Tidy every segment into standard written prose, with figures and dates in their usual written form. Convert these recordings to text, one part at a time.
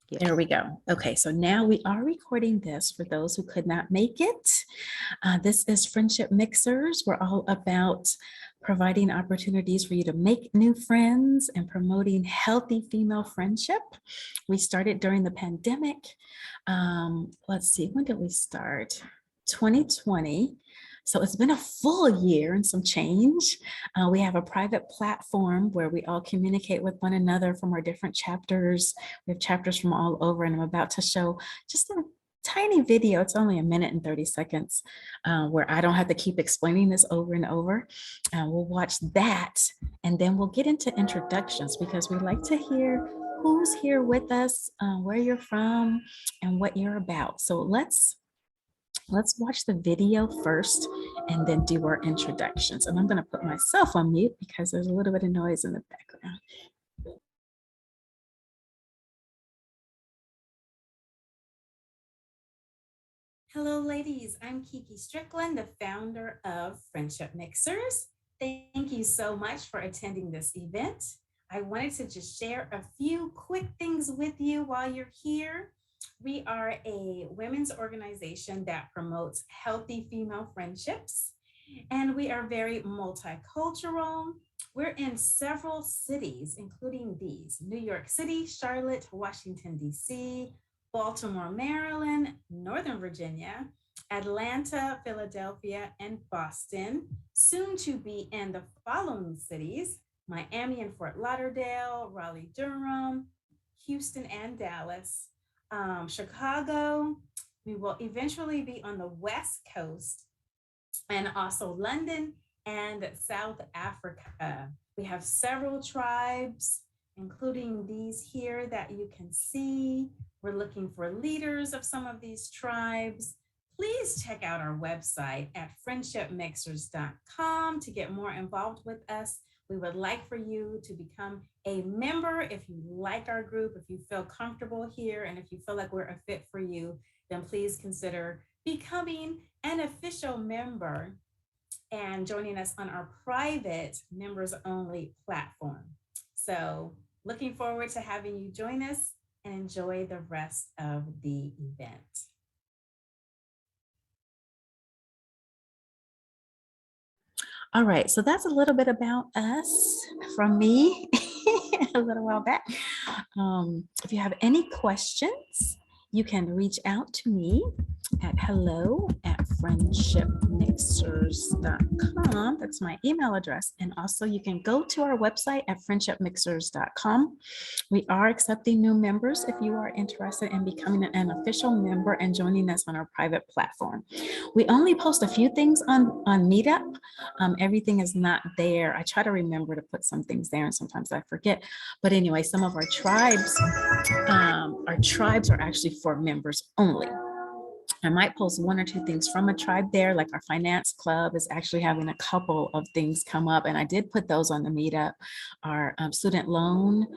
There we go. Okay, so now we are recording this for those who could not make it. This is Friendship Mixers. We're all about providing opportunities for you to make new friends and promoting healthy female friendship. We started during the pandemic. Let's see, when did we start? 2020. So it's been a full year and some change. We have a private platform where we all communicate with one another from our different chapters. We have chapters from all over, and I'm about to show just a tiny video. It's only 1 minute and 30 seconds where I don't have to keep explaining this over and over. We'll watch that, and then we'll get into introductions because we like to hear who's here with us, where you're from, and what you're about. So let's watch the video first and then do our introductions. And I'm going to put myself on mute because there's a little bit of noise in the background. Hello, ladies. I'm Kiki Strickland, the founder of Friendship Mixers. Thank you so much for attending this event. I wanted to just share a few quick things with you while you're here. We are a women's organization that promotes healthy female friendships, and we are very multicultural. We're in several cities, including these: New York City, Charlotte, Washington, D.C., Baltimore, Maryland, Northern Virginia, Atlanta, Philadelphia, and Boston, soon to be in the following cities: Miami and Fort Lauderdale, Raleigh, Durham, Houston, and Dallas. Chicago. We will eventually be on the West Coast, and also London and South Africa. We have several tribes, including these here that you can see. We're looking for leaders of some of these tribes. Please check out our website at friendshipmixers.com to get more involved with us. We would like for you to become a member if you like our group, if you feel comfortable here, and if you feel like we're a fit for you, then please consider becoming an official member and joining us on our private members only platform. So looking forward to having you join us and enjoy the rest of the event. All right, so that's a little bit about us from me a little while back. If you have any questions, you can reach out to me at hello@friendshipmixers.com. That's my email address. And also you can go to our website at friendshipmixers.com. We are accepting new members if you are interested in becoming an official member and joining us on our private platform. We only post a few things on Meetup. Everything is not there. I try to remember to put some things there, and sometimes I forget. But anyway, some of our tribes are actually for members only. I might post 1 or 2 things from a tribe there, like our finance club is actually having a couple of things come up, and I did put those on the Meetup. Our student loan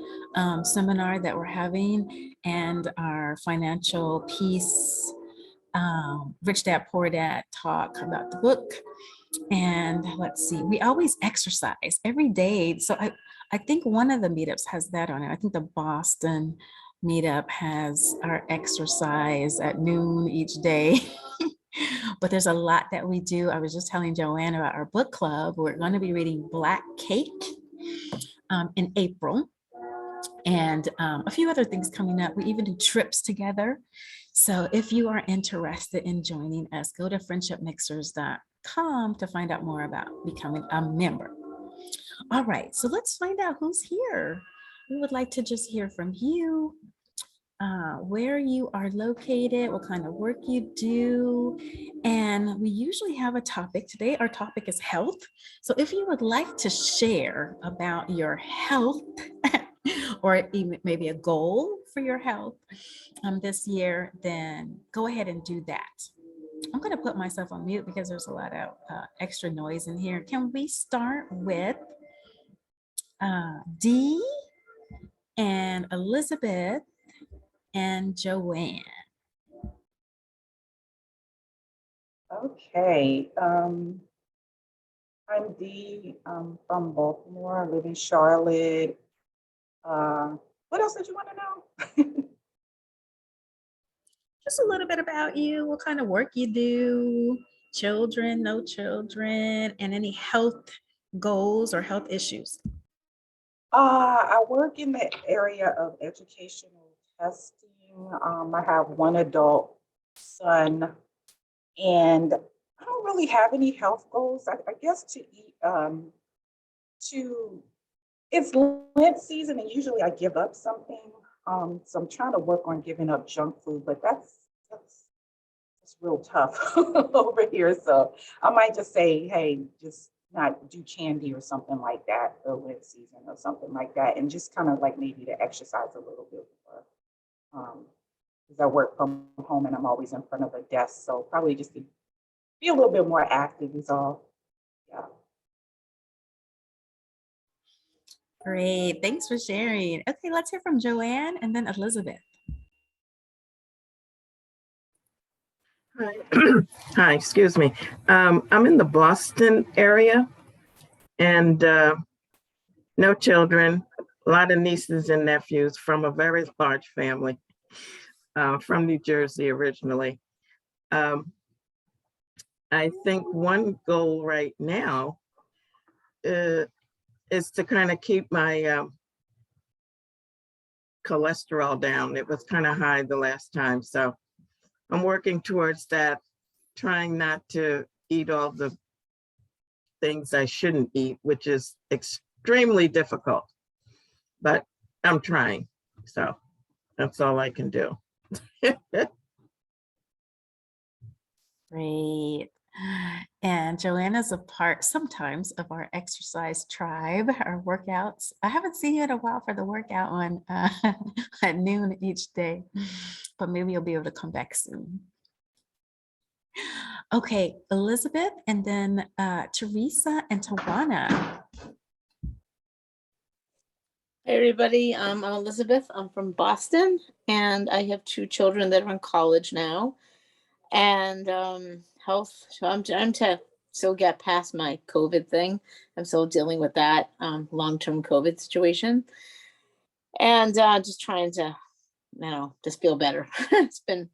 seminar that we're having, and our financial peace, Rich Dad Poor Dad talk about the book. And let's see, we always exercise every day. So I think one of the meetups has that on it. I think the Boston meetup has our exercise at noon each day. But there's a lot that we do. I was just telling Joanne about our book club. We're going to be reading Black Cake in April, and a few other things coming up. We even do trips together. So if you are interested in joining us, go to friendshipmixers.com to find out more about becoming a member. All right, so let's find out who's here. We would like to just hear from you, where you are located, what kind of work you do. And we usually have a topic. Today, our topic is health. So if you would like to share about your health or even maybe a goal for your health this year, then go ahead and do that. I'm going to put myself on mute because there's a lot of extra noise in here. Can we start with Dee and Elizabeth and Joanne? Okay. I'm Dee. I'm from Baltimore. I live in Charlotte. What else did you want to know? just a little bit about you, what kind of work you do, children, no children, and any health goals or health issues. I work in the area of educational testing. I have one adult son, and I don't really have any health goals. I guess to eat, to it's Lent season, and usually I give up something. So I'm trying to work on giving up junk food, but that's real tough over here. So I might just say, hey, just not do candy or something like that the Lent season or something like that, and just kind of like maybe to exercise a little bit more. Because I work from home and I'm always in front of a desk, so probably just to be a little bit more active is all. Yeah. Great, thanks for sharing. Okay, let's hear from Joanne and then Elizabeth. Hi, Hi, excuse me. I'm in the Boston area and no children, a lot of nieces and nephews from a very large family from New Jersey originally. I think one goal right now is to kind of keep my cholesterol down. It was kind of high the last time, so I'm working towards that, trying not to eat all the things I shouldn't eat, which is extremely difficult, but I'm trying. So that's all I can do. Great. And Joanna's a part sometimes of our exercise tribe, our workouts. I haven't seen you in a while for the workout on at noon each day, but maybe you'll be able to come back soon. Okay, Elizabeth, and then Teresa and Tawana. Hey everybody, I'm Elizabeth. I'm from Boston, and I have two children that are in college now. And health, so I'm to still get past my COVID thing. I'm still dealing with that long-term COVID situation, and just trying to, just feel better. It's been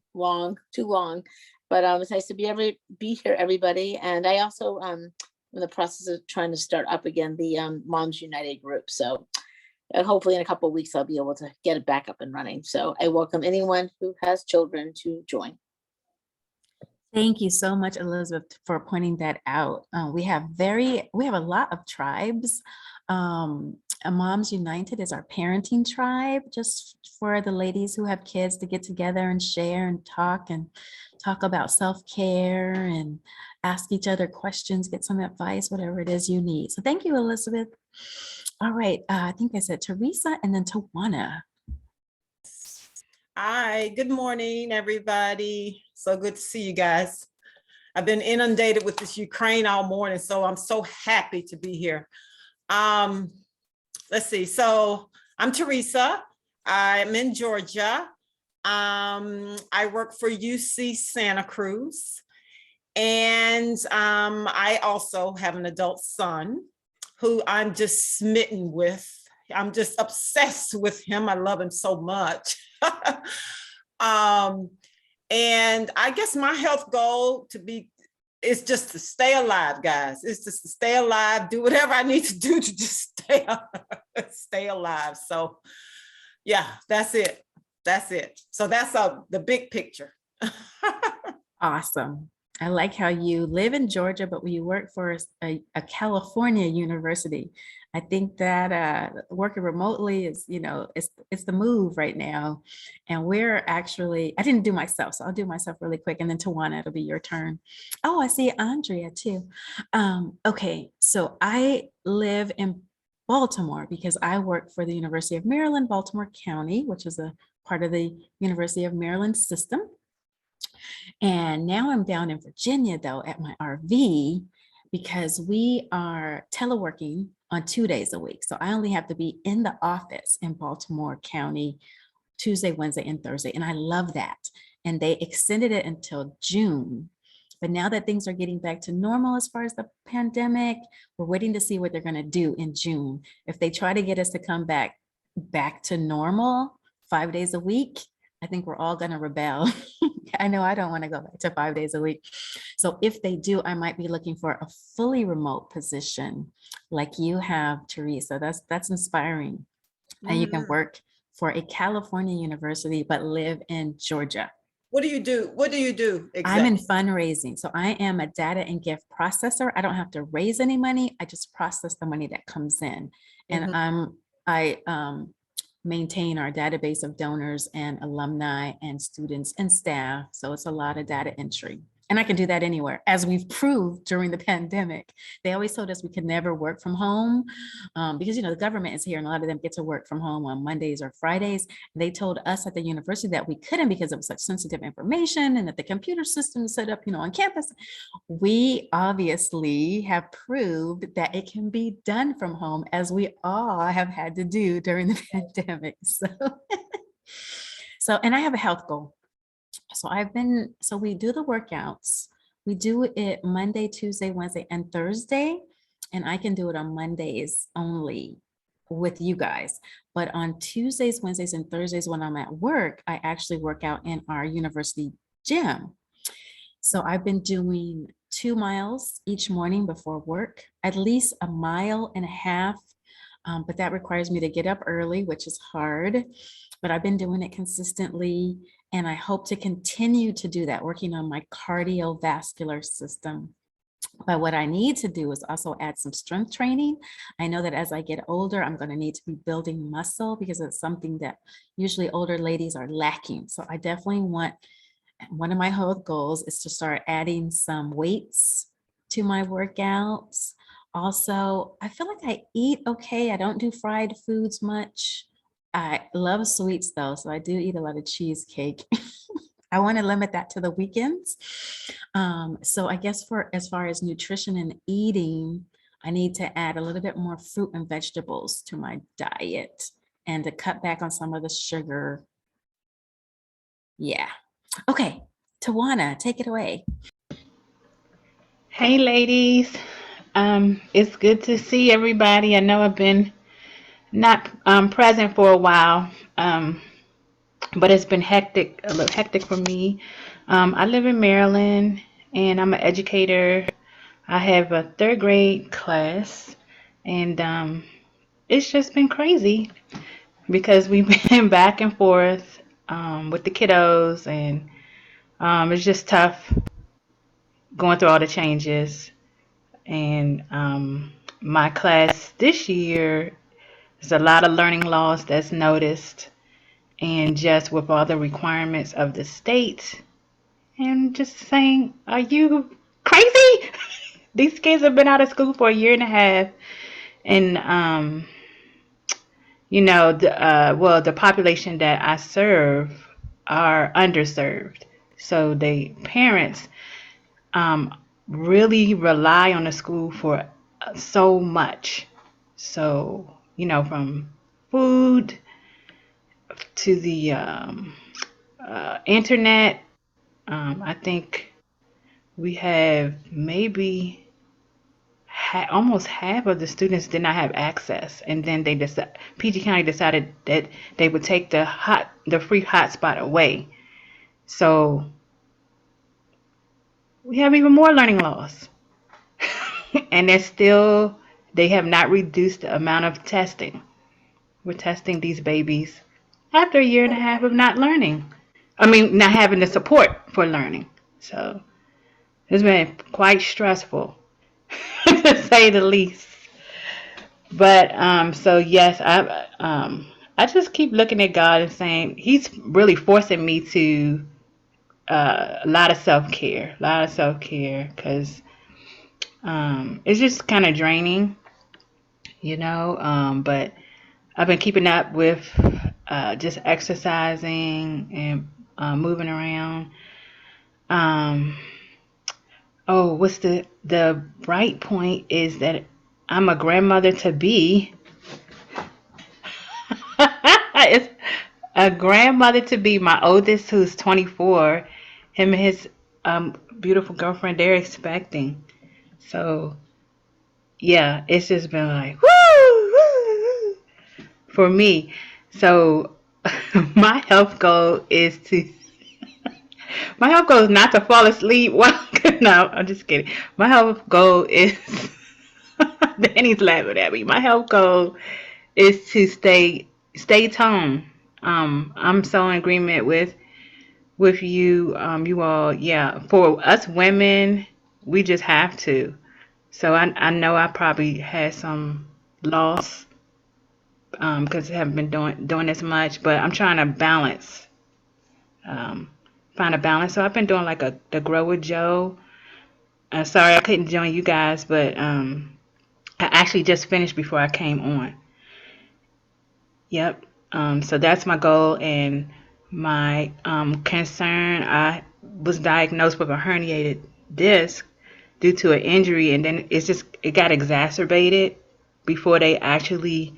too long, but it's nice to be here, everybody. And I also in the process of trying to start up again the Moms United group. So hopefully in a couple of weeks I'll be able to get it back up and running. So I welcome anyone who has children to join. Thank you so much, Elizabeth, for pointing that out. We have a lot of tribes. Moms United is our parenting tribe, just for the ladies who have kids to get together and share and talk about self-care and ask each other questions, get some advice, whatever it is you need. So thank you, Elizabeth. All right, I think I said Teresa and then Tawana. Hi, good morning, everybody. So good to see you guys. I've been inundated with this Ukraine all morning, so I'm so happy to be here. Let's see. So I'm Teresa. I'm in Georgia. I work for UC Santa Cruz. And I also have an adult son who I'm just smitten with. I'm just obsessed with him. I love him so much. And I guess my health goal is just to stay alive, guys. It's just to stay alive, do whatever I need to do to just stay alive. So yeah, that's it. So that's the big picture. Awesome. I like how you live in Georgia, but you work for a California university. I think that working remotely is, it's the move right now. And I didn't do myself, so I'll do myself really quick. And then Tawana, it'll be your turn. Oh, I see Andrea too. Okay, so I live in Baltimore because I work for the University of Maryland, Baltimore County, which is a part of the University of Maryland system. And now I'm down in Virginia, though, at my RV because we are teleworking on 2 days a week. So I only have to be in the office in Baltimore County Tuesday, Wednesday, and Thursday. And I love that. And they extended it until June. But now that things are getting back to normal as far as the pandemic, we're waiting to see what they're going to do in June. If they try to get us to come back to normal 5 days a week, I think we're all going to rebel I know I don't want to go back to 5 days a week. So if they do, I might be looking for a fully remote position like you have, Teresa. That's inspiring. And you can Mhm. work for a California university, but live in Georgia. What do you do? What do you do I'm in exactly? fundraising. So I am a data and gift processor. I don't have to raise any money. I just process the money that comes in. And Mhm. I maintain our database of donors and alumni and students and staff. So it's a lot of data entry. And I can do that anywhere, as we've proved during the pandemic. They always told us we could never work from home because, the government is here and a lot of them get to work from home on Mondays or Fridays. They told us at the university that we couldn't because it was such sensitive information and that the computer system is set up, on campus. We obviously have proved that it can be done from home, as we all have had to do during the pandemic. And I have a health goal. So we do the workouts. We do it Monday, Tuesday, Wednesday, and Thursday. And I can do it on Mondays only with you guys. But on Tuesdays, Wednesdays, and Thursdays when I'm at work, I actually work out in our university gym. So I've been doing 2 miles each morning before work, at least a mile and a half. But that requires me to get up early, which is hard. But I've been doing it consistently. And I hope to continue to do that, working on my cardiovascular system. But what I need to do is also add some strength training. I know that as I get older, I'm going to need to be building muscle because it's something that usually older ladies are lacking. So I definitely want, one of my health goals is to start adding some weights to my workouts. Also, I feel like I eat okay. I don't do fried foods much. I love sweets though, so I do eat a lot of cheesecake. I want to limit that to the weekends. So I guess for as far as nutrition and eating, I need to add a little bit more fruit and vegetables to my diet and to cut back on some of the sugar. Yeah. Okay. Tawana, take it away. Hey, ladies. It's good to see everybody. I know I've been not present for a while, but it's been hectic, a little hectic for me. I live in Maryland, and I'm an educator. I have a third grade class, and it's just been crazy because we've been back and forth with the kiddos, and it's just tough going through all the changes. And my class this year, there's a lot of learning loss that's noticed, and just with all the requirements of the state, and just saying, are you crazy? These kids have been out of school for a year and a half, and the population that I serve are underserved. So the parents um, really rely on the school for so much. So, from food to the internet, I think we have maybe almost half of the students did not have access, and then PG County decided that they would take the free hotspot away. So we have even more learning loss. And they have not reduced the amount of testing. We're testing these babies after a year and a half of not learning. I mean, not having the support for learning. So it's been quite stressful, to say the least. But so yes, I just keep looking at God and saying He's really forcing me to a lot of self care, because it's just kind of draining, But I've been keeping up with just exercising and moving around. Um, what's the bright point is that I'm a grandmother to be. It's a grandmother to be. My oldest, who's 24, him and his beautiful girlfriend, they're expecting. So yeah, it's just been like woo, woo, woo for me. So my health goal is to My health goal is not to fall asleep. Well, no, I'm just kidding. My health goal is Danny's laughing at me. My health goal is to stay toned. I'm so in agreement with you, you all. Yeah, for us women, we just have to. So I know I probably had some loss because I haven't been doing as much, but I'm trying to balance, um, find a balance. So I've been doing like the Grow with Joe. Sorry I couldn't join you guys, but I actually just finished before I came on. Yep. So that's my goal and my concern. I was diagnosed with a herniated disc due to an injury, and then it got exacerbated before they actually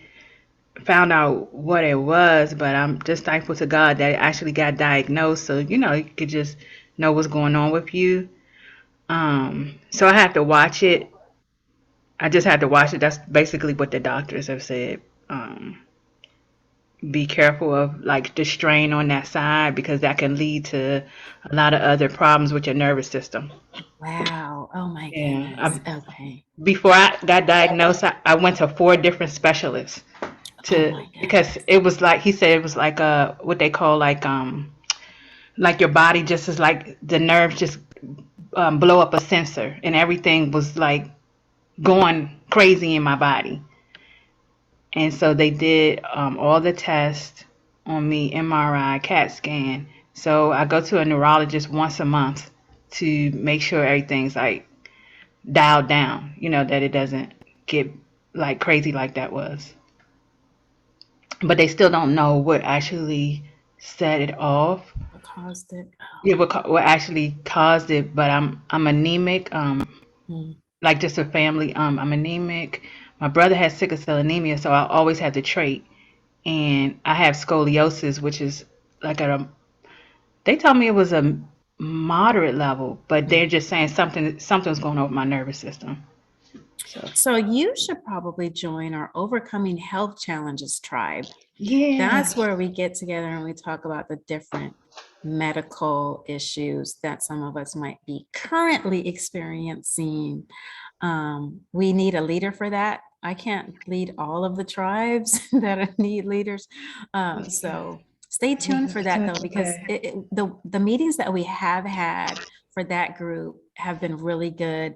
found out what it was. But I'm just thankful to God that it actually got diagnosed, so you could just know what's going on with you. So I have to watch it. I just had to watch it. That's basically what the doctors have said. Be careful of like the strain on that side because that can lead to a lot of other problems with your nervous system. Wow. Oh my Yeah. goodness. Okay. Before I got diagnosed, I went to 4 different specialists Oh my because goodness. it was like he said it was like what they call like your body just is like the nerves just blow up a sensor and everything was like going crazy in my body. And so they did all the tests on me, MRI, CAT scan. So I go to a neurologist once a month to make sure everything's like dialed down, that it doesn't get like crazy like that was. But they still don't know what actually set it off. What caused it? Yeah, what actually caused it. But I'm anemic. Oh. Like just a family. I'm anemic. My brother has sickle cell anemia, so I always have the trait. And I have scoliosis, which is like they told me it was a moderate level, but they're just saying something's going on with my nervous system. So you should probably join our Overcoming Health Challenges tribe. Yeah. That's where we get together and we talk about the different medical issues that some of us might be currently experiencing. We need a leader for that. I can't lead all of the tribes that need leaders. So stay tuned for that though, because the meetings that we have had for that group have been really good.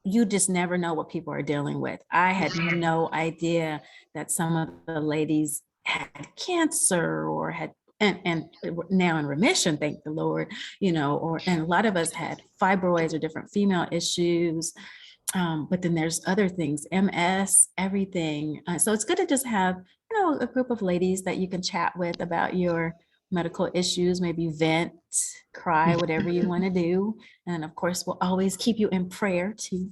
You just never know what people are dealing with. I had no idea that some of the ladies had cancer or had and now in remission, thank the Lord, and a lot of us had fibroids or different female issues. But then there's other things, MS, everything. So it's good to just have, a group of ladies that you can chat with about your medical issues, maybe vent, cry, whatever you want to do. And of course, we'll always keep you in prayer too.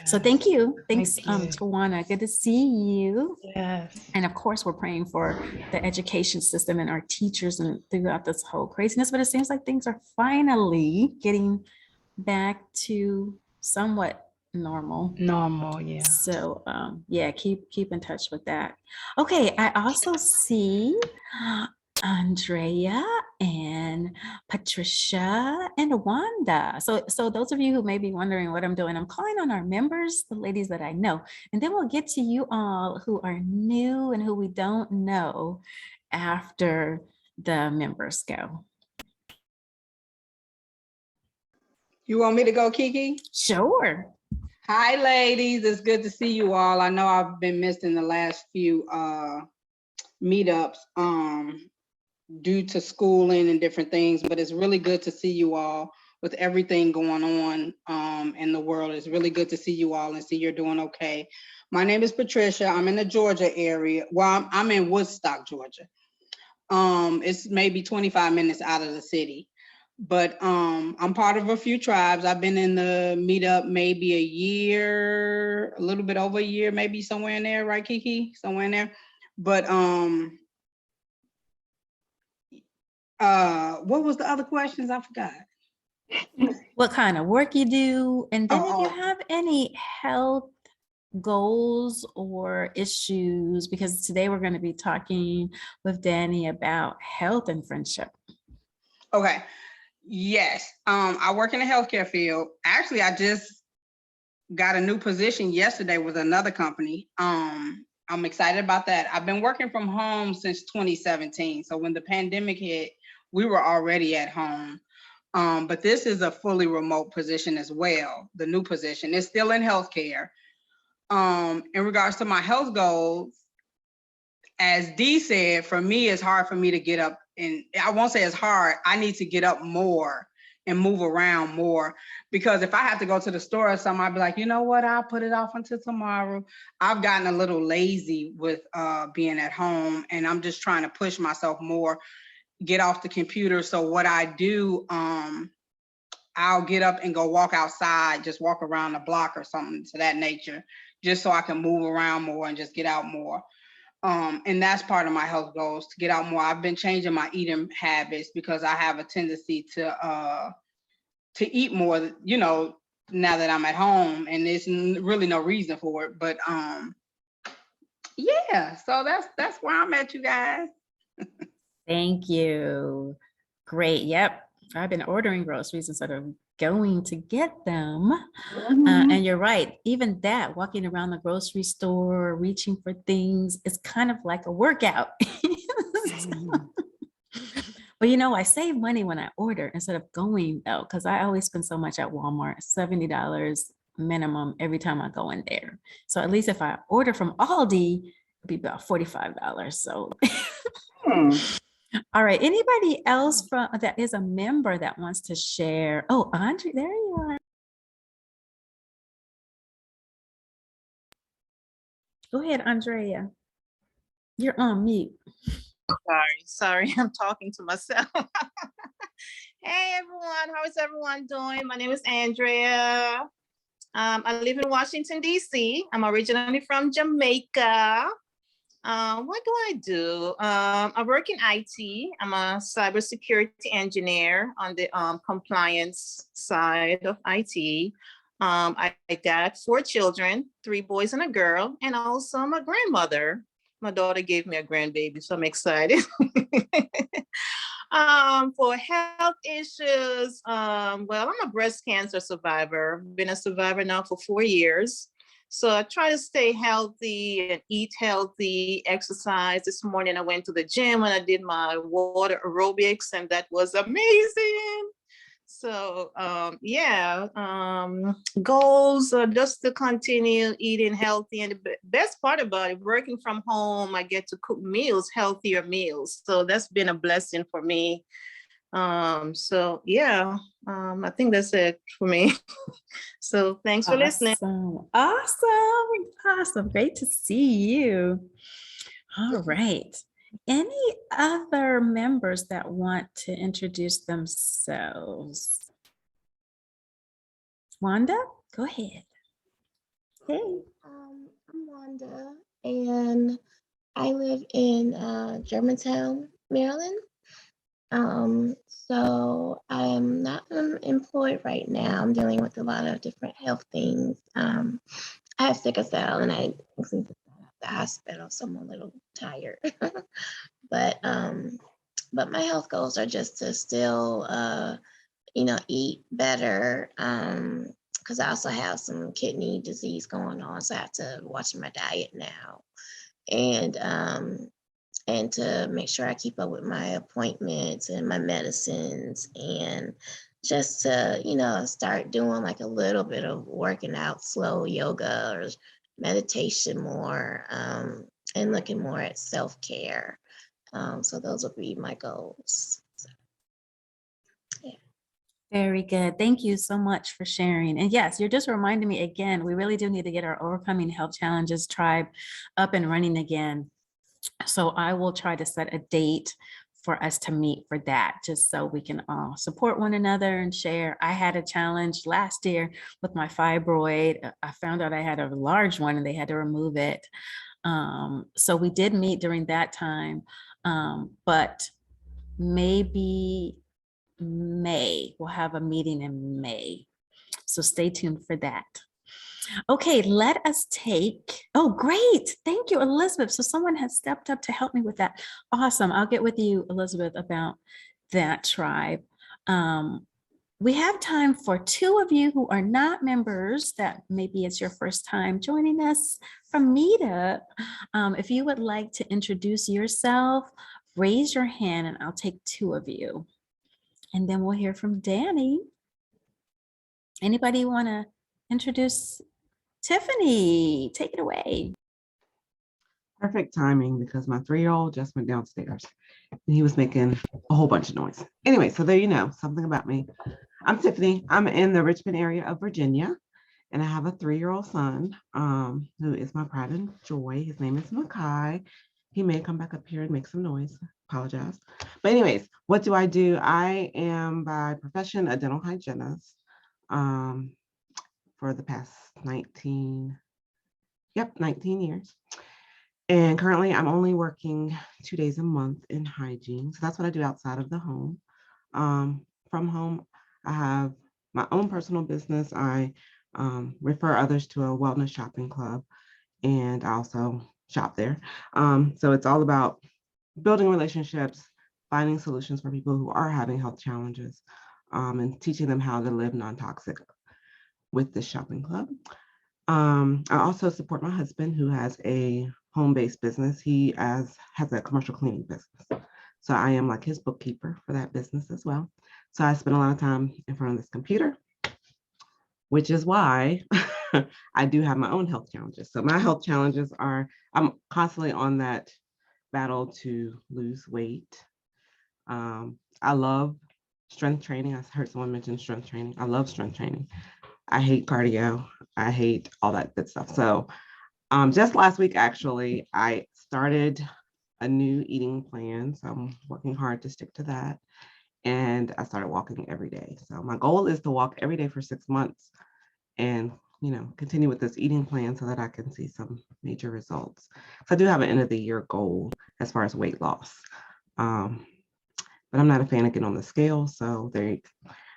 So thank you. Thanks, Tawana. Good to see you. Yes. And of course, we're praying for the education system and our teachers and throughout this whole craziness. But it seems like things are finally getting back to somewhat normal. Yeah. So yeah, keep in touch with that. Okay, I also see Andrea and Patricia and Wanda. So those of you who may be wondering what I'm doing, I'm calling on our members, the ladies that I know, and then we'll get to you all who are new and who we don't know after the members go. You want me to go, Kiki? Sure. Hi, ladies. It's good to see you all. I know I've been missing the last few meetups due to schooling and different things, but it's really good to see you all with everything going on in the world. It's really good to see you all and see you're doing okay. My name is Patricia. I'm in the Georgia area. Well, I'm in Woodstock, Georgia. It's maybe 25 minutes out of the city. But I'm part of a few tribes. I've been in the meetup maybe a year, a little bit over a year, maybe somewhere in there, right, Kiki? Somewhere in there. But what was the other questions? I forgot. What kind of work you do, and then if you have any health goals or issues, because today we're going to be talking with Danny about health and friendship. Okay. Yes, I work in the healthcare field. Actually, I just got a new position yesterday with another company. I'm excited about that. I've been working from home since 2017. So when the pandemic hit, we were already at home. But this is a fully remote position as well. The new position is still in healthcare. In regards to my health goals, as Dee said, for me, it's hard for me to get up, and I won't say it's hard. I need to get up more and move around more, because if I have to go to the store or something, I'd be like, you know what, I'll put it off until tomorrow. I've gotten a little lazy with being at home, and I'm just trying to push myself more, get off the computer. So what I do, I'll get up and go walk outside, just walk around the block or something to that nature, just so I can move around more and just get out more. And that's part of my health goals, to get out more. I've been changing my eating habits because I have a tendency to eat more, you know, now that I'm at home, and there's really no reason for it. But yeah, so that's where I'm at, you guys. Thank you. Great. Yep. I've been ordering groceries instead of going to get them. And you're right. Even that, walking around the grocery store, reaching for things, it's kind of like a workout. But you know, I save money when I order instead of going though, because I always spend so much at Walmart, $70 minimum every time I go in there. So at least if I order from Aldi, it'd be about $45. So all right, anybody else from that is a member that wants to share? Oh, Andre, there you are. Go ahead, Andrea. You're on mute. Sorry, I'm talking to myself. Hey everyone, how is everyone doing? My name is Andrea. I live in Washington, D.C. I'm originally from Jamaica. What do I do? I work in IT. I'm a cybersecurity engineer on the compliance side of IT. I got 4 children, 3 boys and a girl, and also I'm a grandmother. My daughter gave me a grandbaby, so I'm excited. For health issues, well, I'm a breast cancer survivor. Been a survivor now for 4 years. So I try to stay healthy and eat healthy, exercise. This morning I went to the gym and I did my water aerobics, and that was amazing. So goals are just to continue eating healthy. And the best part about it, working from home, I get to cook meals, healthier meals. So that's been a blessing for me. I think that's it for me. So thanks for listening. Awesome. Great to see you. All right. Any other members that want to introduce themselves? Wanda, go ahead. Hey. I'm Wanda, and I live in Germantown, Maryland. So I'm not employed right now. I'm dealing with a lot of different health things. I have sickle cell, and I sleep at the hospital, so I'm a little tired. But my health goals are just to still, eat better. Because I also have some kidney disease going on, so I have to watch my diet now, and to make sure I keep up with my appointments and my medicines, and just to, start doing like a little bit of working out, slow yoga or meditation more, and looking more at self-care. So those would be my goals. So, yeah. Very good. Thank you so much for sharing. And yes, you're just reminding me again, we really do need to get our Overcoming Health Challenges tribe up and running again. So I will try to set a date for us to meet for that, just so we can all support one another and share. I had a challenge last year with my fibroid. I found out I had a large one and they had to remove it. So we did meet during that time, but maybe May, we'll have a meeting in May. So stay tuned for that. Okay, let us take, oh, great. Thank you, Elizabeth. So someone has stepped up to help me with that. Awesome. I'll get with you, Elizabeth, about that tribe. We have time for 2 of you who are not members, that maybe it's your first time joining us from Meetup. If you would like to introduce yourself, raise your hand and I'll take 2 of you. And then we'll hear from Danny. Anybody want to introduce Tiffany? Take it away. Perfect timing because my 3-year-old just went downstairs and he was making a whole bunch of noise. Anyway, so there you know something about me. I'm Tiffany. I'm in the Richmond area of Virginia, and I have a 3-year-old son who is my pride and joy. His name is Makai. He may come back up here and make some noise. Apologize. But anyways, what do? I am by profession a dental hygienist for the past 19 years. And currently I'm only working 2 days a month in hygiene. So that's what I do outside of the home. From home, I have my own personal business. I refer others to a wellness shopping club, and I also shop there. So it's all about building relationships, finding solutions for people who are having health challenges, and teaching them how to live non-toxic with this shopping club. I also support my husband who has a home-based business. He has a commercial cleaning business. So I am like his bookkeeper for that business as well. So I spend a lot of time in front of this computer, which is why I do have my own health challenges. So my health challenges are, I'm constantly on that battle to lose weight. I love strength training. I heard someone mention strength training. I love strength training. I hate cardio. I hate all that good stuff. So just last week, actually, I started a new eating plan. So I'm working hard to stick to that. And I started walking every day. So my goal is to walk every day for 6 months and, continue with this eating plan so that I can see some major results. So I do have an end of the year goal as far as weight loss. But I'm not a fan of getting on the scale. So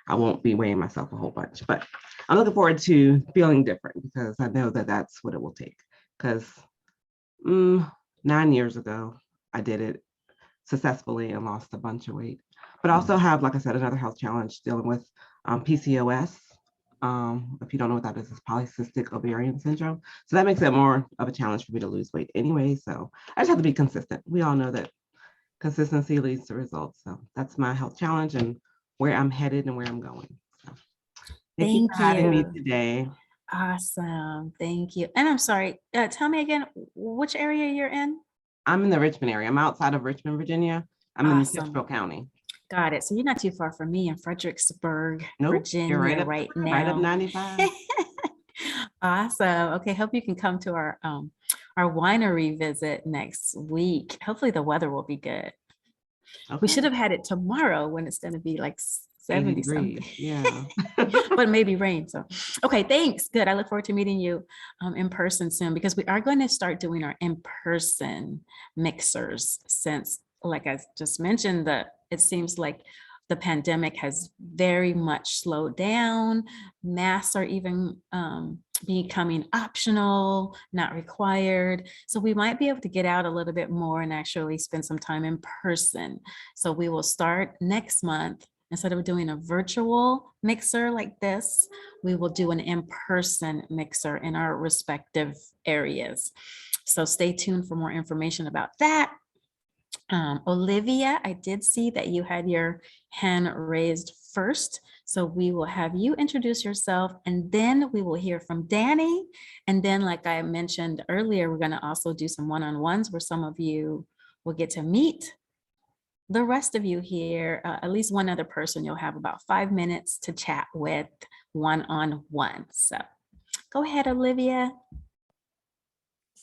I won't be weighing myself a whole bunch, but I'm looking forward to feeling different because I know that that's what it will take. Because 9 years ago, I did it successfully and lost a bunch of weight. But I also have, like I said, another health challenge dealing with PCOS. If you don't know what that is, it's polycystic ovarian syndrome. So that makes it more of a challenge for me to lose weight anyway. So I just have to be consistent. We all know that consistency leads to results. So that's my health challenge and where I'm headed and where I'm going. So thank you for having me today. Awesome. Thank you. And I'm sorry, tell me again, which area you're in? I'm in the Richmond area. I'm outside of Richmond, Virginia. I'm in Pittsfield County. Got it. So you're not too far from me in Fredericksburg, Nope, Virginia, you're right now. Right up 95. Awesome. Okay, hope you can come to our winery visit next week. Hopefully the weather will be good. Okay. We should have had it tomorrow when it's going to be like 70 something. Yeah. But maybe rain. So, okay, thanks. Good. I look forward to meeting you in person soon because we are going to start doing our in-person mixers since, like I just mentioned, it seems like the pandemic has very much slowed down. Masks are even becoming optional, not required. So we might be able to get out a little bit more and actually spend some time in person. So we will start next month. Instead of doing a virtual mixer like this, we will do an in-person mixer in our respective areas. So stay tuned for more information about that. Olivia, I did see that you had your hand raised first. So we will have you introduce yourself and then we will hear from Danny. And then, like I mentioned earlier, we're going to also do some one-on-ones where some of you will get to meet the rest of you here, at least one other person. You'll have about 5 minutes to chat with one-on-one. So go ahead, Olivia.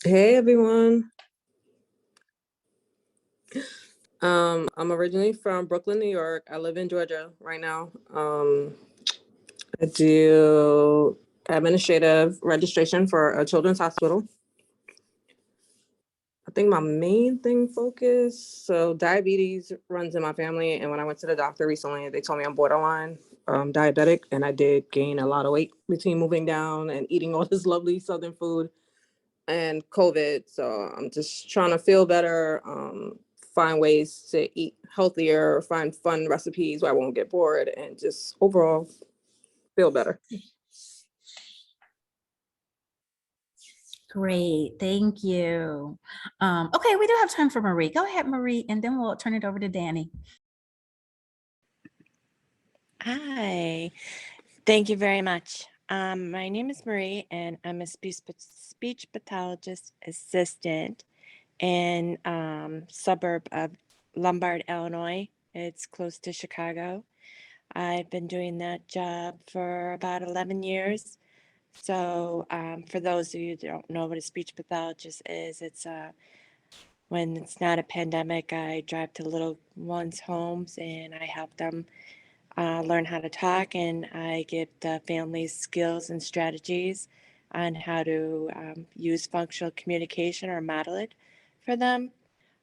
Hey, everyone. I'm originally from Brooklyn, New York. I live in Georgia right now. I do administrative registration for a children's hospital. I think my main focus, so diabetes runs in my family. And when I went to the doctor recently, they told me I'm borderline diabetic. And I did gain a lot of weight between moving down and eating all this lovely Southern food and COVID. So I'm just trying to feel better, find ways to eat healthier, find fun recipes where I won't get bored, and just overall feel better. Great, thank you. Okay, we do have time for Marie. Go ahead, Marie, and then we'll turn it over to Danny. Hi, thank you very much. My name is Marie, and I'm a speech pathologist assistant in suburb of Lombard, Illinois. It's close to Chicago. I've been doing that job for about 11 years. So for those of you that don't know what a speech pathologist is, it's when it's not a pandemic, I drive to little ones' homes and I help them learn how to talk, and I give the families skills and strategies on how to use functional communication or model it for them.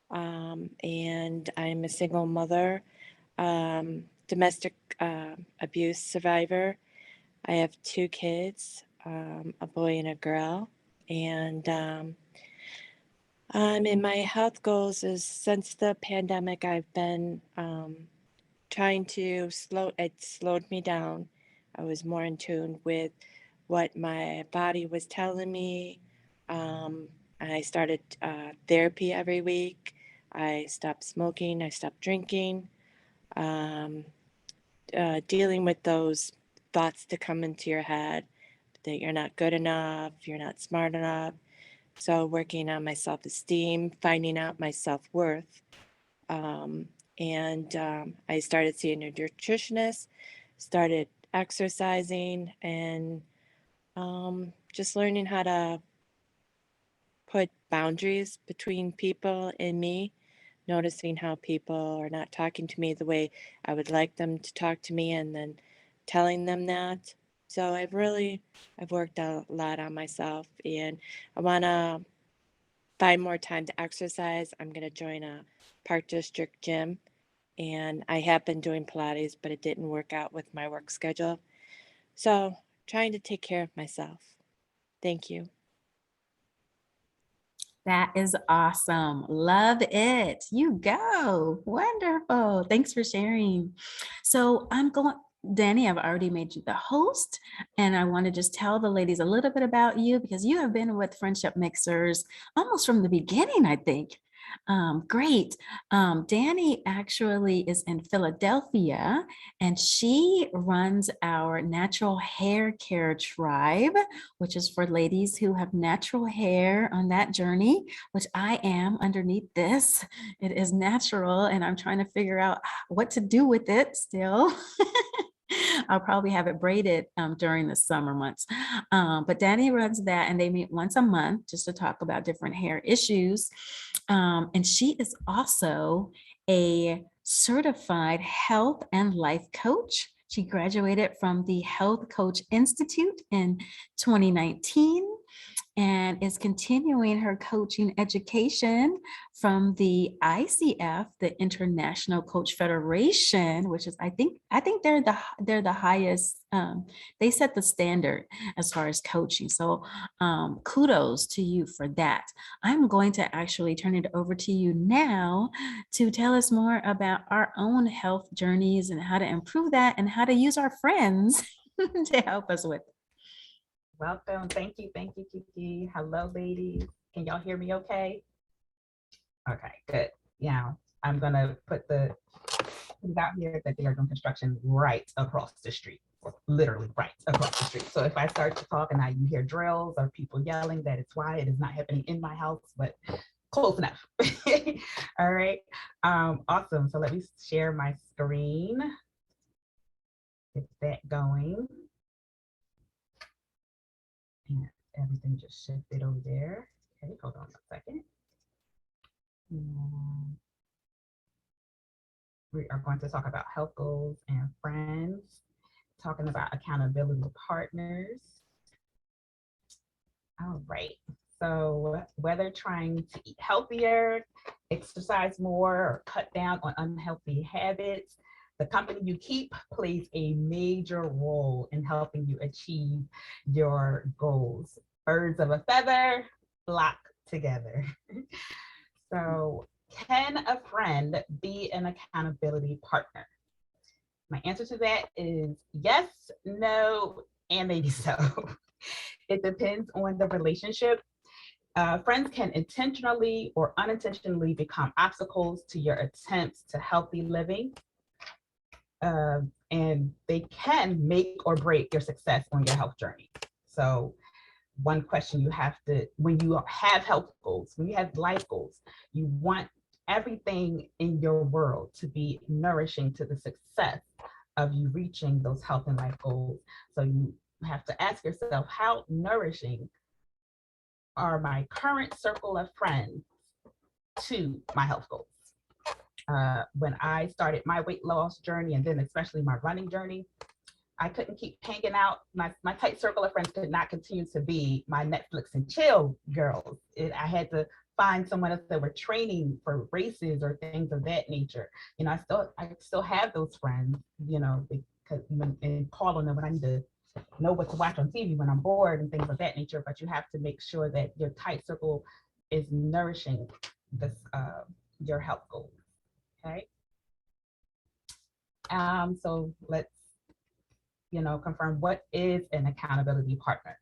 And I'm a single mother, domestic abuse survivor. I have 2 kids, a boy and a girl, and in my health goals is since the pandemic, I've been trying to it slowed me down. I was more in tune with what my body was telling me. I started therapy every week. I stopped smoking. I stopped drinking. Dealing with those thoughts that come into your head that you're not good enough, you're not smart enough. So working on my self-esteem, finding out my self-worth. I started seeing a nutritionist, started exercising, and just learning how to put boundaries between people and me, noticing how people are not talking to me the way I would like them to talk to me, and then telling them that. So I've worked a lot on myself, and I want to find more time to exercise. I'm going to join a Park District gym, and I have been doing Pilates, but it didn't work out with my work schedule. So trying to take care of myself. Thank you. That is awesome. Love it. You go. Wonderful. Thanks for sharing. So Danny, I've already made you the host, and I want to just tell the ladies a little bit about you because you have been with Friendship Mixers almost from the beginning, I think. Great. Danny actually is in Philadelphia, and she runs our natural hair care tribe, which is for ladies who have natural hair on that journey, which I am underneath this. It is natural, and I'm trying to figure out what to do with it still. I'll probably have it braided during the summer months. But Danny runs that, and they meet once a month just to talk about different hair issues. And she is also a certified health and life coach. She graduated from the Health Coach Institute in 2019 and is continuing her coaching education from the ICF, the International Coach Federation, which is I think they're the highest. They set the standard as far as coaching. So kudos to you for that. I'm going to actually turn it over to you now to tell us more about our own health journeys and how to improve that and how to use our friends to help us with it. Welcome. Thank you, Kiki. Hello, ladies. Can y'all hear me okay? Okay, good. Yeah, I'm gonna put the things out here that they are doing construction right across the street, or literally right across the street. So if I start to talk and you hear drills or people yelling, that it's why it is not happening in my house, but close enough. All right, awesome. So let me share my screen. Get that going. And everything just shifted over there. Okay, hold on a second. And we are going to talk about health goals and friends, talking about accountability partners. All right. So whether trying to eat healthier, exercise more, or cut down on unhealthy habits, the company you keep plays a major role in helping you achieve your goals. Birds of a feather flock together. So Can a friend be an accountability partner? My answer to that is yes, no, and maybe so. It depends on the relationship. Friends can intentionally or unintentionally become obstacles to your attempts to healthy living. And they can make or break your success on your health journey. So one question you have to, when you have health goals, when you have life goals, you want everything in your world to be nourishing to the success of you reaching those health and life goals. So you have to ask yourself, how nourishing are my current circle of friends to my health goals? When I started my weight loss journey, and then especially my running journey, I couldn't keep hanging out. My tight circle of friends could not continue to be my Netflix and chill girls. I had to find someone else that were training for races or things of that nature. You know, I still have those friends, you know, because and call on them when I need to know what to watch on TV when I'm bored and things of that nature. But you have to make sure that your tight circle is nourishing this your health goals. Okay. So let's, you know, confirm, what is an accountability partner?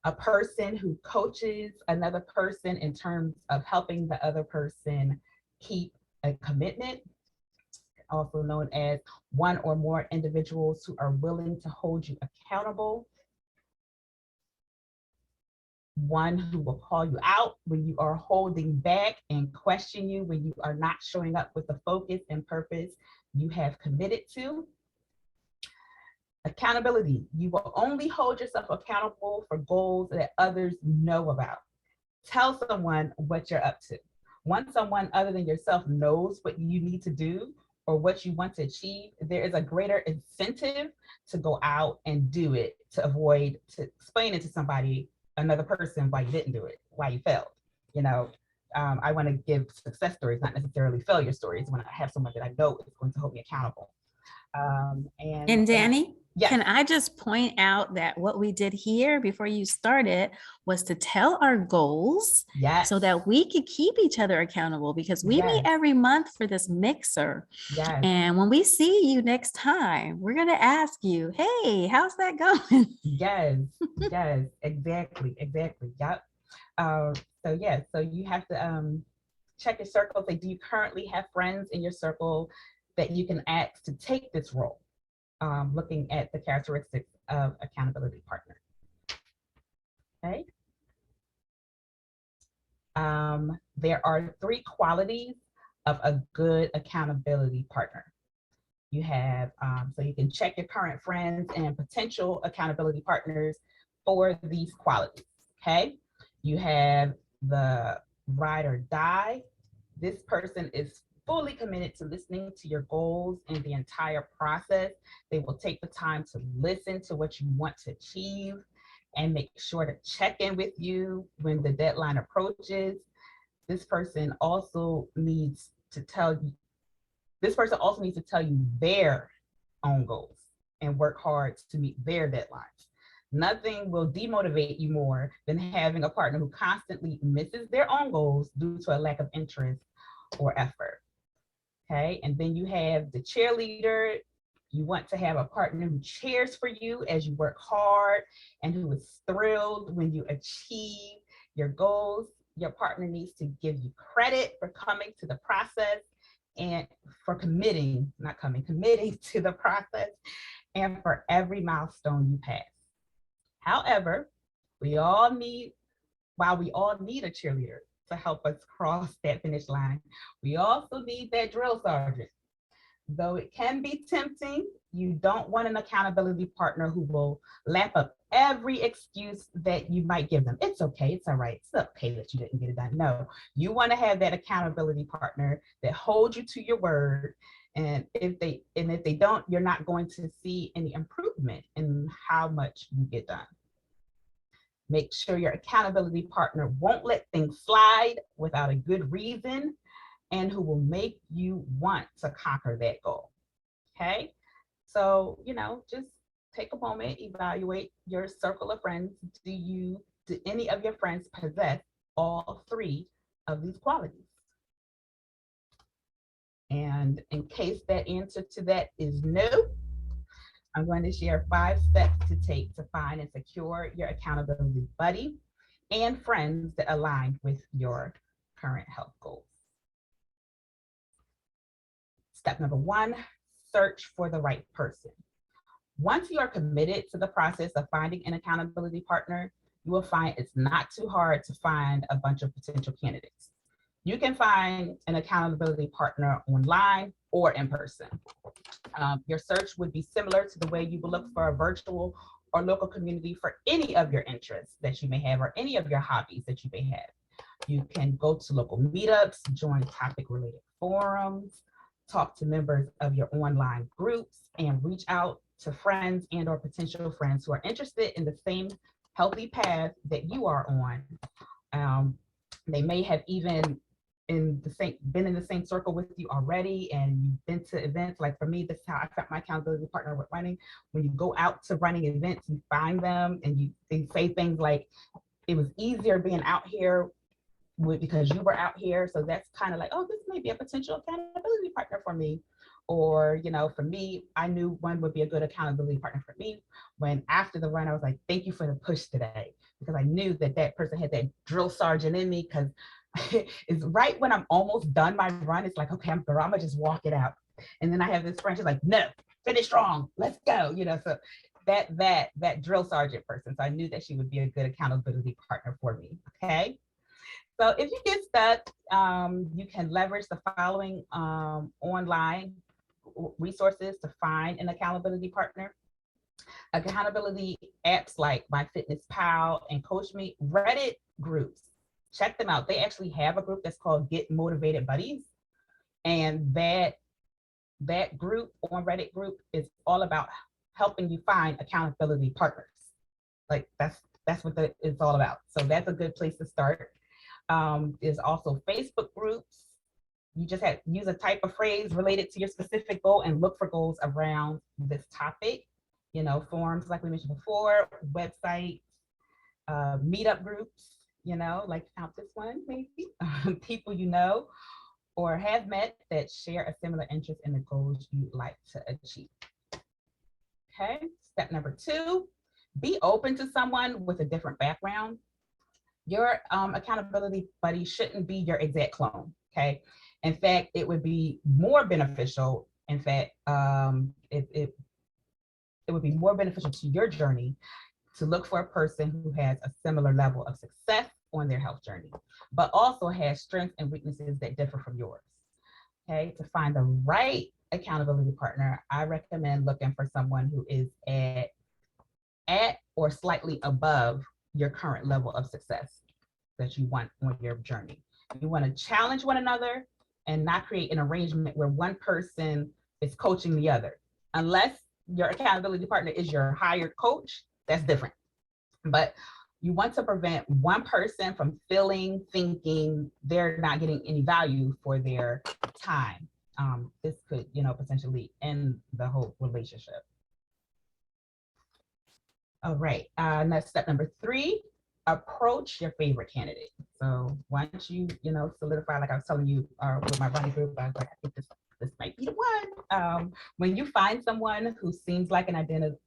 A person who coaches another person in terms of helping the other person keep a commitment, also known as one or more individuals who are willing to hold you accountable. One who will call you out when you are holding back and question you when you are not showing up with the focus and purpose you have committed to. Accountability. You will only hold yourself accountable for goals that others know about. Tell someone what you're up to. Once someone other than yourself knows what you need to do or what you want to achieve, there is a greater incentive to go out and do it, to avoid to explain it to somebody, another person, why you didn't do it, why you failed. You know, I want to give success stories, not necessarily failure stories, when I have someone that I know is going to hold me accountable. And Danny, yes. Can I just point out that what we did here before you started was to tell our goals, yes, so that we could keep each other accountable, because we yes, meet every month for this mixer. Yes. And when we see you next time, we're going to ask you, hey, how's that going? Yes, yes, exactly, exactly. Yep. So yeah, so you have to check your circle. Say, do you currently have friends in your circle that you can ask to take this role? Looking at the characteristics of accountability partner. Okay. There are 3 qualities of a good accountability partner. You have, so you can check your current friends and potential accountability partners for these qualities. Okay. You have the ride or die. This person is fully committed to listening to your goals and the entire process. They will take the time to listen to what you want to achieve and make sure to check in with you when the deadline approaches. This person also needs to tell you their own goals and work hard to meet their deadlines. Nothing will demotivate you more than having a partner who constantly misses their own goals due to a lack of interest or effort. Okay, and then you have the cheerleader. You want to have a partner who cheers for you as you work hard and who is thrilled when you achieve your goals. Your partner needs to give you credit for coming to the process and for committing to the process and for every milestone you pass. However, while we all need a cheerleader to help us cross that finish line, we also need that drill sergeant. Though it can be tempting, you don't want an accountability partner who will lap up every excuse that you might give them. It's okay, it's all right, it's okay that you didn't get it done. No, you want to have that accountability partner that holds you to your word. And if they don't, you're not going to see any improvement in how much you get done. Make sure your accountability partner won't let things slide without a good reason and who will make you want to conquer that goal. Okay? So, just take a moment, evaluate your circle of friends. Do any of your friends possess all 3 of these qualities? And in case that answer to that is no, I'm going to share 5 steps to take to find and secure your accountability buddy and friends that align with your current health goals. Step number 1, search for the right person. Once you are committed to the process of finding an accountability partner, you will find it's not too hard to find a bunch of potential candidates. You can find an accountability partner online or in person. Your search would be similar to the way you would look for a virtual or local community for any of your interests that you may have or any of your hobbies that you may have. You can go to local meetups, join topic-related forums, talk to members of your online groups, and reach out to friends and or potential friends who are interested in the same healthy path that you are on. They may have even been in the same circle with you already, and you've been to events. Like for me, this is how I found my accountability partner with running. When you go out to running events, you find them and they say things like, it was easier being out here because you were out here. So that's kind of like, oh, this may be a potential accountability partner for me. Or, for me, I knew one would be a good accountability partner for me when after the run, I was like, thank you for the push today, because I knew that person had that drill sergeant in me, because it's right when I'm almost done my run, it's like, okay, I'm gonna just walk it out. And then I have this friend, she's like, no, finish strong, let's go. So that drill sergeant person. So I knew that she would be a good accountability partner for me. Okay. So if you get stuck, you can leverage the following online resources to find an accountability partner. Accountability apps like MyFitnessPal and CoachMe, Reddit groups. Check them out. They actually have a group that's called Get Motivated Buddies. And that group on Reddit group is all about helping you find accountability partners. Like that's what it's all about. So that's a good place to start. There's also Facebook groups. You just use a type of phrase related to your specific goal and look for goals around this topic. Forums like we mentioned before, websites, meetup groups, like out this one maybe, people or have met that share a similar interest in the goals you'd like to achieve. Okay, step number 2, be open to someone with a different background. Your accountability buddy shouldn't be your exact clone, okay? In fact, it would be more beneficial. In fact, it would be more beneficial to your journey to look for a person who has a similar level of success on their health journey, but also has strengths and weaknesses that differ from yours. Okay, to find the right accountability partner, I recommend looking for someone who is at or slightly above your current level of success that you want on your journey. You want to challenge one another and not create an arrangement where one person is coaching the other. Unless your accountability partner is your hired coach, that's different. But you want to prevent one person from thinking they're not getting any value for their time. This could, potentially end the whole relationship. All right, next step number 3, approach your favorite candidate. So once you, solidify, like I was telling you with my running group, I was like, I think this might be the one. When you find someone who seems like an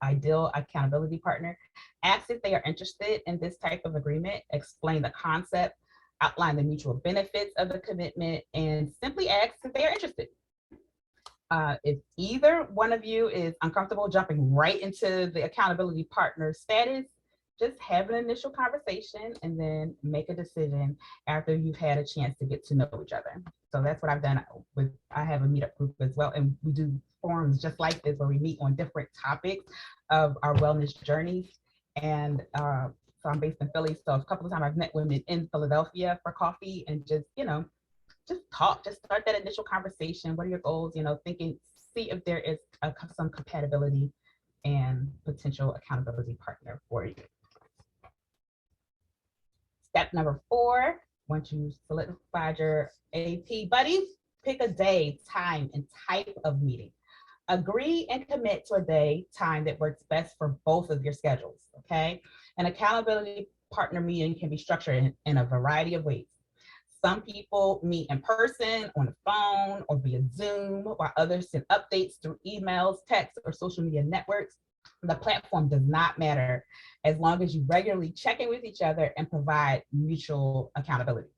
ideal accountability partner, ask if they are interested in this type of agreement, explain the concept, outline the mutual benefits of the commitment, and simply ask if they are interested. If either one of you is uncomfortable jumping right into the accountability partner status, just have an initial conversation and then make a decision after you've had a chance to get to know each other. So that's what I've done I have a meetup group as well, and we do forums just like this where we meet on different topics of our wellness journeys. And so I'm based in Philly, so a couple of times I've met women in Philadelphia for coffee and just talk, just start that initial conversation. What are your goals? See if there is some compatibility and potential accountability partner for you. Step number 4, once you solidified your AP buddies, pick a day, time, and type of meeting. Agree and commit to a day, time that works best for both of your schedules, okay? An accountability partner meeting can be structured in a variety of ways. Some people meet in person, on the phone, or via Zoom, while others send updates through emails, texts, or social media networks. The platform does not matter as long as you regularly check in with each other and provide mutual accountability.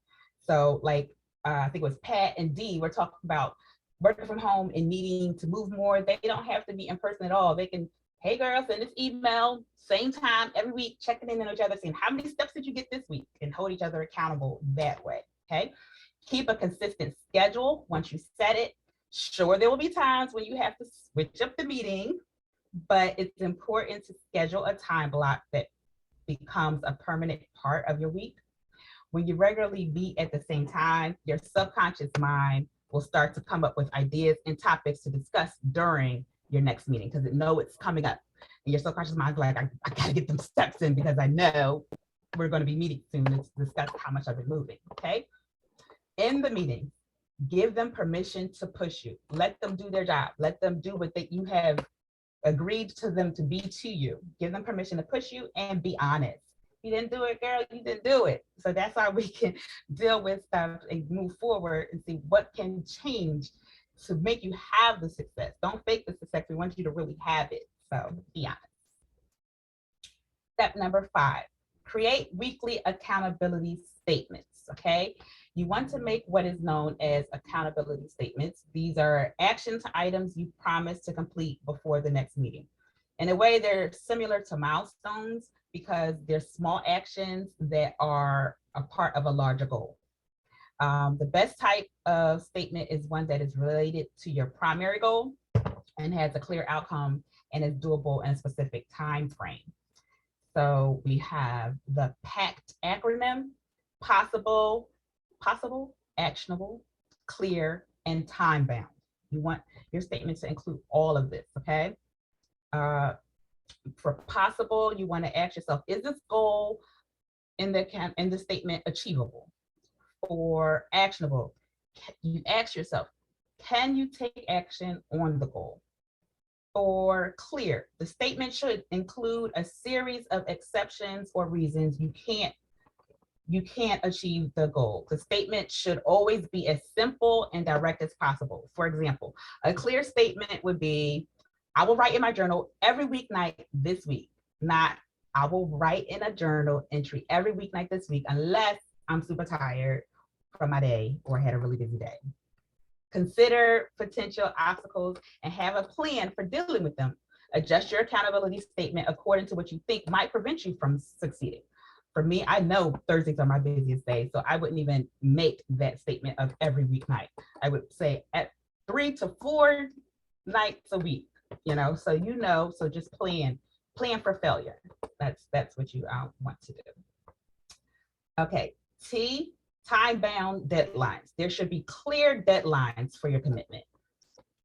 So like, I think it was Pat and Dee were talking about working from home and needing to move more. They don't have to be in person at all. They can, hey girl, send this email, same time every week, checking in on each other, saying how many steps did you get this week, and hold each other accountable that way, okay? Keep a consistent schedule once you set it. Sure, there will be times when you have to switch up the meeting, but it's important to schedule a time block that becomes a permanent part of your week. When you regularly meet at the same time, your subconscious mind will start to come up with ideas and topics to discuss during your next meeting because it knows it's coming up. And your subconscious mind's like, I gotta get them steps in because I know we're gonna be meeting soon to discuss how much I've been moving, okay? In the meeting, give them permission to push you. Let them do their job. Let them do what you have agreed to them to be to you. Give them permission to push you and be honest. You didn't do it, girl, you didn't do it. So that's how we can deal with stuff and move forward and see what can change to make you have the success. Don't fake the success. We want you to really have it. So be honest. Step number 5, create weekly accountability statements, okay? You want to make what is known as accountability statements. These are action items you promise to complete before the next meeting. In a way, they're similar to milestones because they're small actions that are a part of a larger goal. The best type of statement is one that is related to your primary goal and has a clear outcome and is doable in a specific time frame. So we have the PACT acronym: possible, actionable, clear, and time bound. You want your statement to include all of this, okay? For possible, you want to ask yourself, is this goal in the statement achievable? For actionable, you ask yourself, can you take action on the goal? For clear, the statement should include a series of exceptions or reasons you can't achieve the goal. The statement should always be as simple and direct as possible. For example, a clear statement would be, I will write in my journal every weeknight this week, not I will write in a journal entry every weeknight this week unless I'm super tired from my day or had a really busy day. Consider potential obstacles and have a plan for dealing with them. Adjust your accountability statement according to what you think might prevent you from succeeding. For me, I know Thursdays are my busiest days, so I wouldn't even make that statement of every weeknight. I would say at 3 to 4 nights a week, so just plan for failure. That's what you want to do. Okay, T, time-bound deadlines. There should be clear deadlines for your commitment.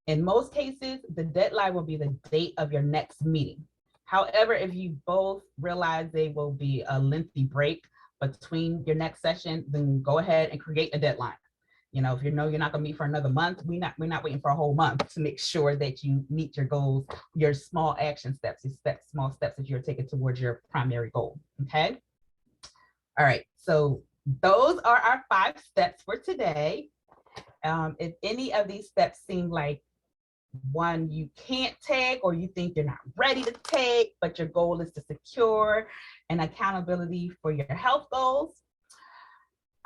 In most cases, the deadline will be the date of your next meeting. However, if you both realize there will be a lengthy break between your next session, then go ahead and create a deadline. If you know you're not gonna meet for another month, we're not waiting for a whole month to make sure that you meet your goals, your small action steps, small steps that you're taking towards your primary goal, okay? All right, so those are our 5 steps for today. If any of these steps seem like one you can't take or you think you're not ready to take, but your goal is to secure an accountability for your health goals,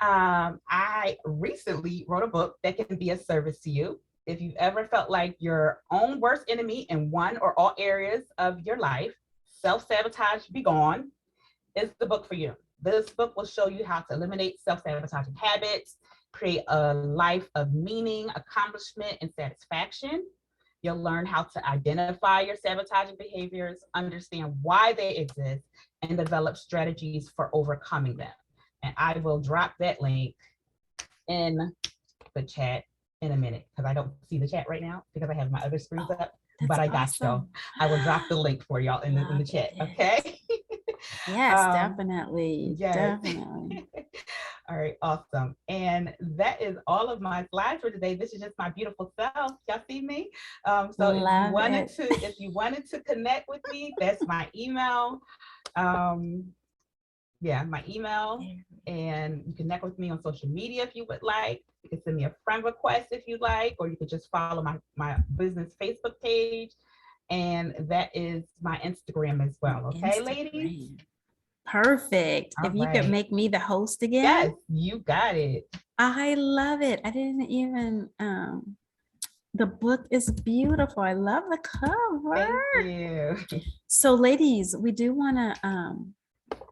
I recently wrote a book that can be a service to you. If you've ever felt like your own worst enemy in one or all areas of your life, Self-Sabotage Be Gone is the book for you. This book will show you how to eliminate self-sabotaging habits, create a life of meaning, accomplishment, and satisfaction. You'll learn how to identify your sabotaging behaviors, understand why they exist, and develop strategies for overcoming them. And I will drop that link in the chat in a minute because I don't see the chat right now because I have my other screens up, but I got y'all. I will drop the link for y'all in the chat, okay? Yes, definitely. Yes. Definitely. All right, awesome. And that is all of my slides for today. This is just my beautiful self. Y'all see me? So if you wanted to connect with me, that's my email. Yeah, my email, and you can connect with me on social media if you would like. You can send me a friend request if you like, or you could just follow my business Facebook page. And that is my Instagram as well. Okay, ladies? Instagram. Perfect. All If you could right. make me the host again. Yes, you got it. I love it. I didn't even the book is beautiful. I love the cover. Thank you. So ladies, we do want to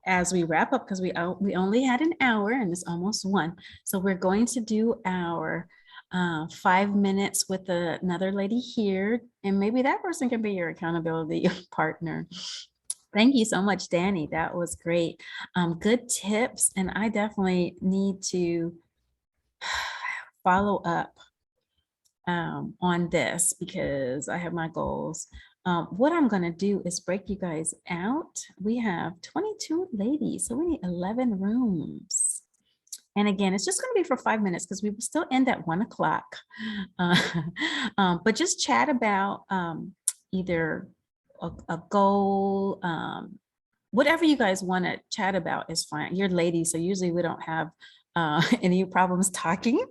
as we wrap up, because we only had an hour and it's almost one. So we're going to do our 5 minutes with another lady here, and maybe that person can be your accountability partner. Thank you so much, Danny. That was great. Good tips, and I definitely need to follow up on this because I have my goals. What I'm going to do is break you guys out. We have 22 ladies, so we need 11 rooms. And again, it's just going to be for 5 minutes because we will still end at 1 o'clock. But just chat about either a goal, whatever you guys want to chat about is fine. You're ladies, so usually we don't have any problems talking.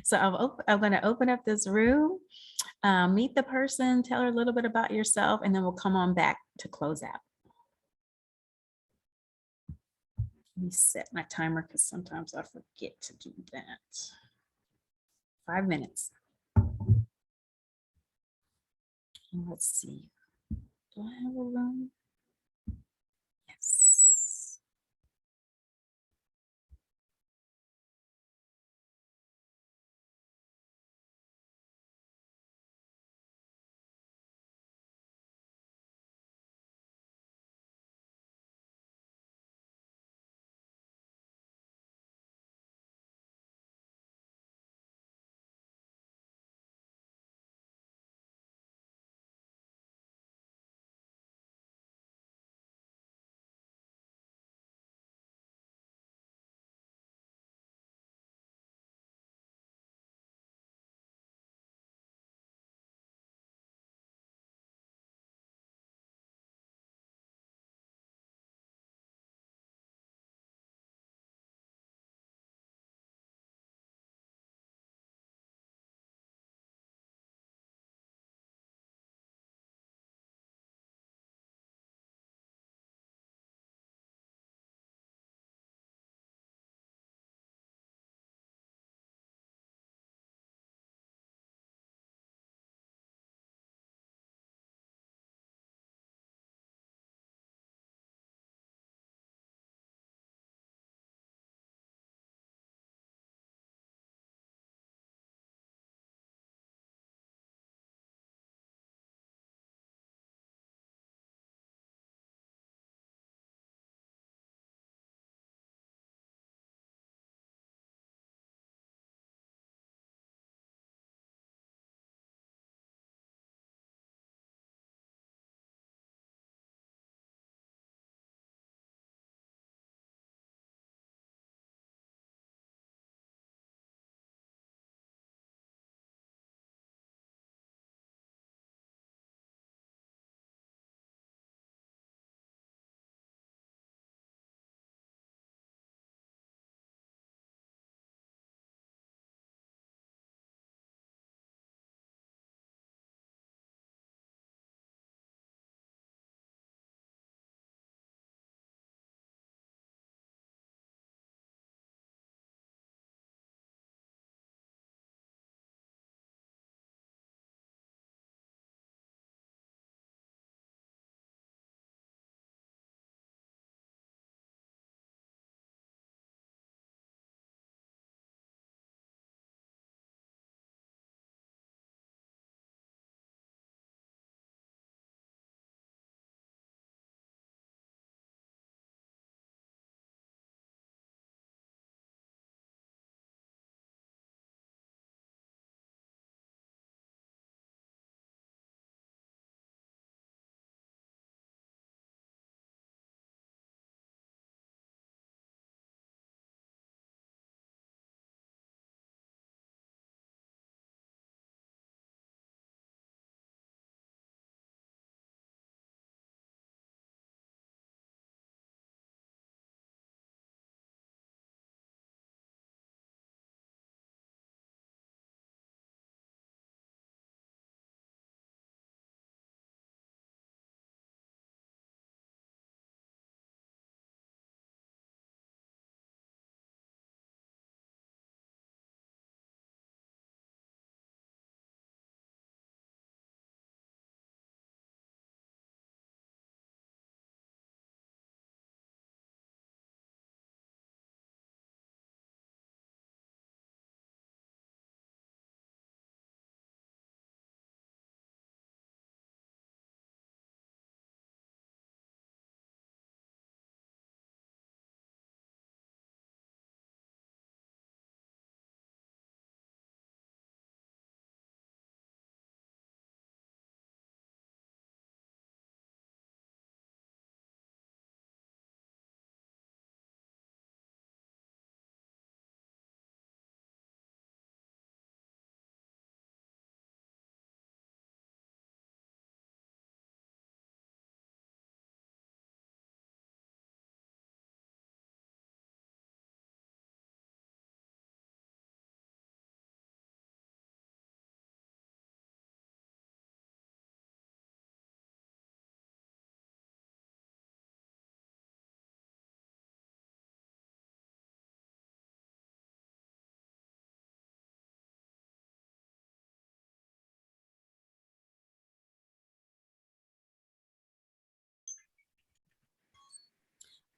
So I'm going to open up this room, meet the person, tell her a little bit about yourself, and then we'll come on back to close out. Let me set my timer because sometimes I forget to do that. 5 minutes. Let's see. Do I have a room? Yes.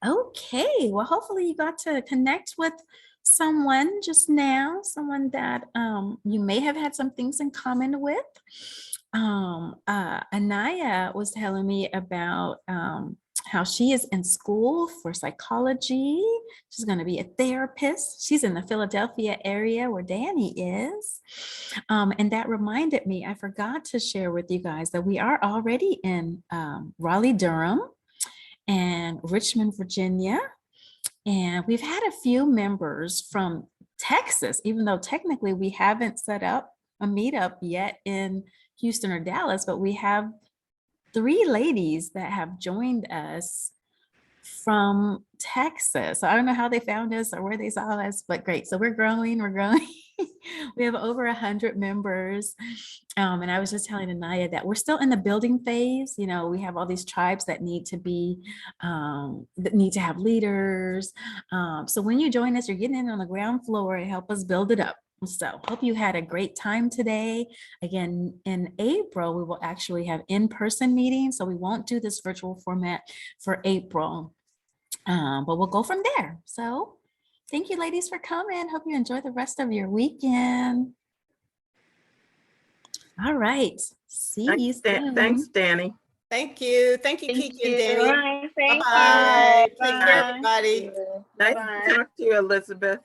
Okay, well, hopefully you got to connect with someone just now, someone that you may have had some things in common with. Anaya was telling me about how she is in school for psychology. She's going to be a therapist. She's in the Philadelphia area where Danny is. And that reminded me, I forgot to share with you guys that we are already in Raleigh, Durham, and Richmond, Virginia. And we've had a few members from Texas, even though technically we haven't set up a meetup yet in Houston or Dallas, but we have 3 ladies that have joined us from Texas. So I don't know how they found us or where they saw us, but great. So we're growing, We have over 100 members. And I was just telling Anaya that we're still in the building phase. You know, we have all these tribes that need to be, that need to have leaders. So when you join us, you're getting in on the ground floor and help us build it up. So hope you had a great time today. Again, in April, we will actually have in-person meetings. So we won't do this virtual format for April, but we'll go from there. So thank you, ladies, for coming. Hope you enjoy the rest of your weekend. All right. See you soon. Thanks, Danny. Thank you. Thank you, Thank Kiki and you. Danny. Bye. Thank Bye-bye. you. Take Bye. care, everybody. Nice Bye-bye. to talk to you, Elizabeth.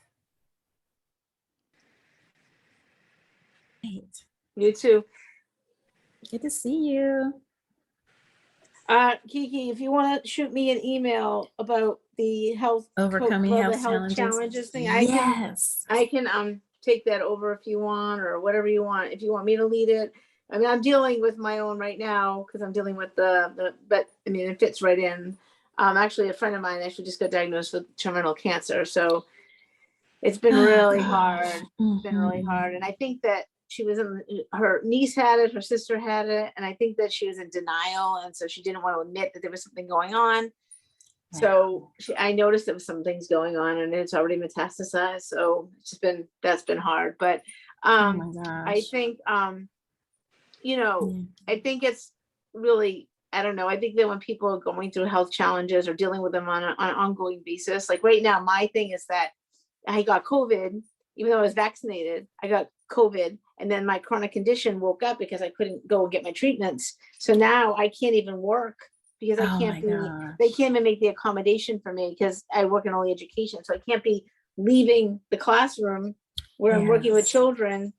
Great. You too. Good to see you. Kiki, if you want to shoot me an email about the Overcoming about the health challenges thing, Yes. I can take that over if you want, or whatever you want. If you want me to lead it, I mean, I'm dealing with my own right now because I'm dealing with but I mean, it fits right in. Actually, a friend of mine actually just got diagnosed with terminal cancer, so it's been really hard. It's been really hard, and I think that she was her niece had it, her sister had it, and I think that she was in denial, and so she didn't want to admit that there was something going on. So I noticed there was some things going on, and it's already metastasized. So that's been hard. But Oh my gosh. I think you know, I think it's really, I don't know. I think that when people are going through health challenges or dealing with them on an ongoing basis, like right now, my thing is that I got COVID, even though I was vaccinated, I got COVID, and then my chronic condition woke up because I couldn't go and get my treatments. So now I can't even work because I Oh can't my be, gosh. they can't even make the accommodation for me because I work in early education. So I can't be leaving the classroom where I'm working with Yes. children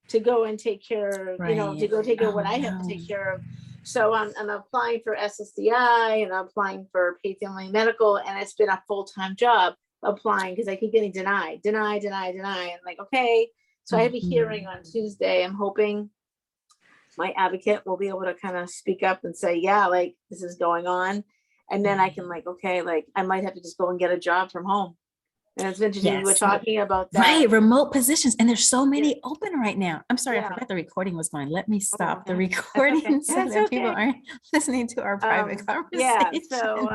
to go and take care of, you know, to go take care of what I have to take care of. So I'm applying for SSDI and I'm applying for paid family medical, and it's been a full-time job applying because I keep getting denied. I'm like, okay. So I have a hearing on Tuesday. I'm hoping my advocate will be able to kind of speak up and say, yeah, like this is going on. And then I can like, okay, like I might have to just go and get a job from home. And it's interesting, we're Yes. talking about that. Right, remote positions, and there's so many open right now. I'm sorry, I Yeah. forgot the recording was going. Let me stop the okay. recording so That's that people okay. aren't listening to our private Yeah, conversation. so